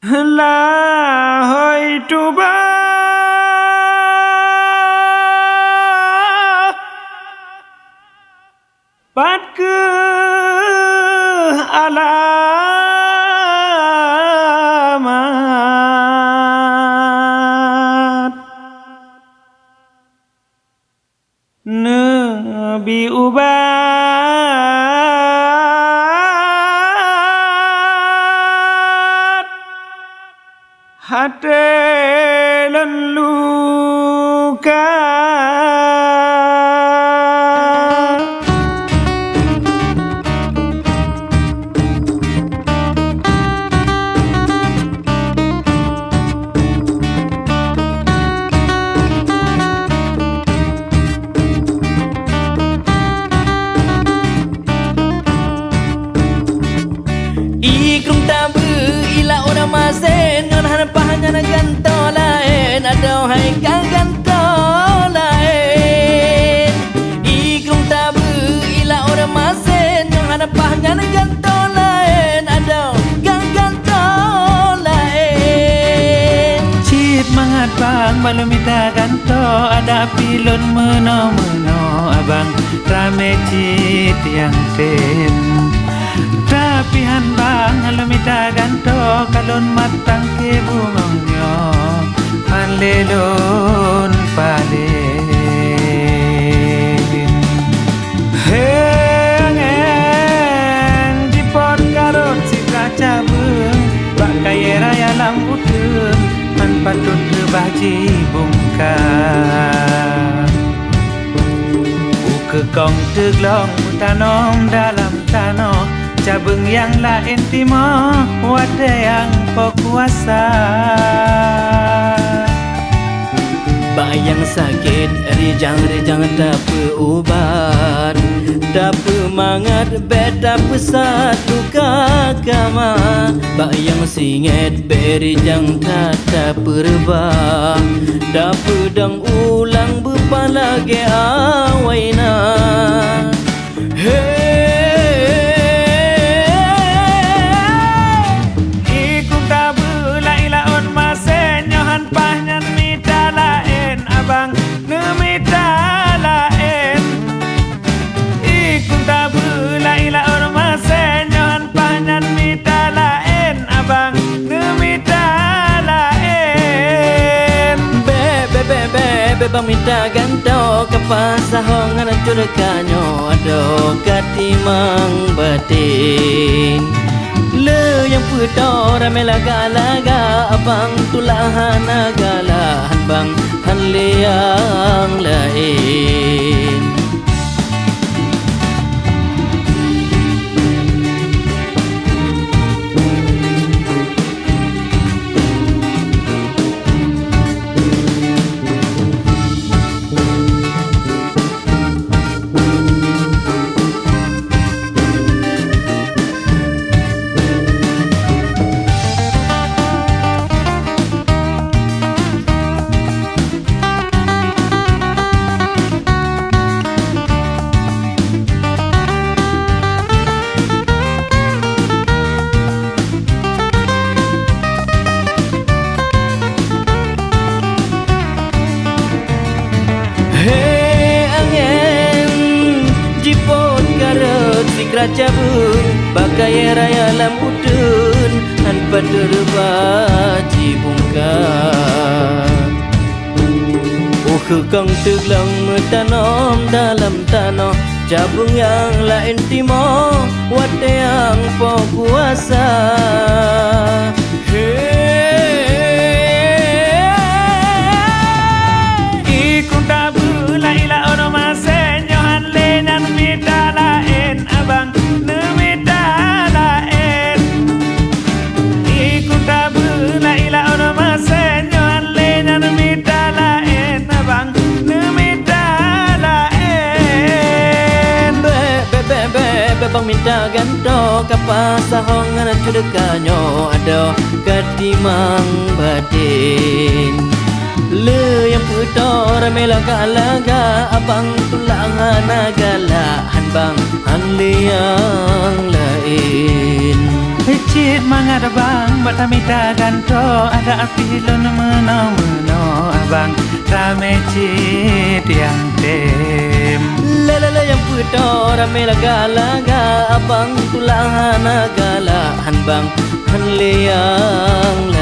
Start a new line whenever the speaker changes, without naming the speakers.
La hoi tu ba Pat ke alamat Nabi ubat Hati luka
Ikrum tabu ila orang mazen ngan hanapahnya na ganto lain ada hai kang ganto lain Ikrum tabu ila orang mazen ngan hanapahnya na ganto lain ada kang ganto lain
Cit mangat bang malu minta ganto ada pilon meno abang rame cit yang ten tapi han bang halu minta ganto kalon matang ke bungongnya han lelon palen heng jipot karot citra cabung bak kaya raya lambutun han patut terbaji bungkar kekong teglong tanom dalam tanah cabang yang lain timo wada yang kuasa
Bayang sakit rijang-rijang dapat ubat Dapat mangat bet dapat satu kakama Bayang singet berijang tak perbah Dapat dang ulang berpalagi awaina Hey
abang nemita lain ikut tabu laila orma senyohan panyan mita lain abang nemita lain
be bang mita ganto kapasahongan curkanyo ado katimang batin Le yang puto ramela galaga abang tulahan agalahan bang hanliang lain Cabung bakai raya lamudun han paderbaji bungkar kekang teglang metanom dalam tanah cabung yang lain timo wate yang kuasa
ikut tabu laila orma senyohan lenan mita lain abang nemita lain ikut tabu laila orma senyohan lenan mita lain abang nemita lain
bang minta ganto kapasahongan curkanyo ado katimang batin Le yang puto ramela galaga abang tulangan agala hanbang hanliang lain
cit mangat abang batamita ganto ada api lon meno abang rame cit yang tem
Lalala yang puto rame laga-laga abang tulang hanagala hanbang hanleyang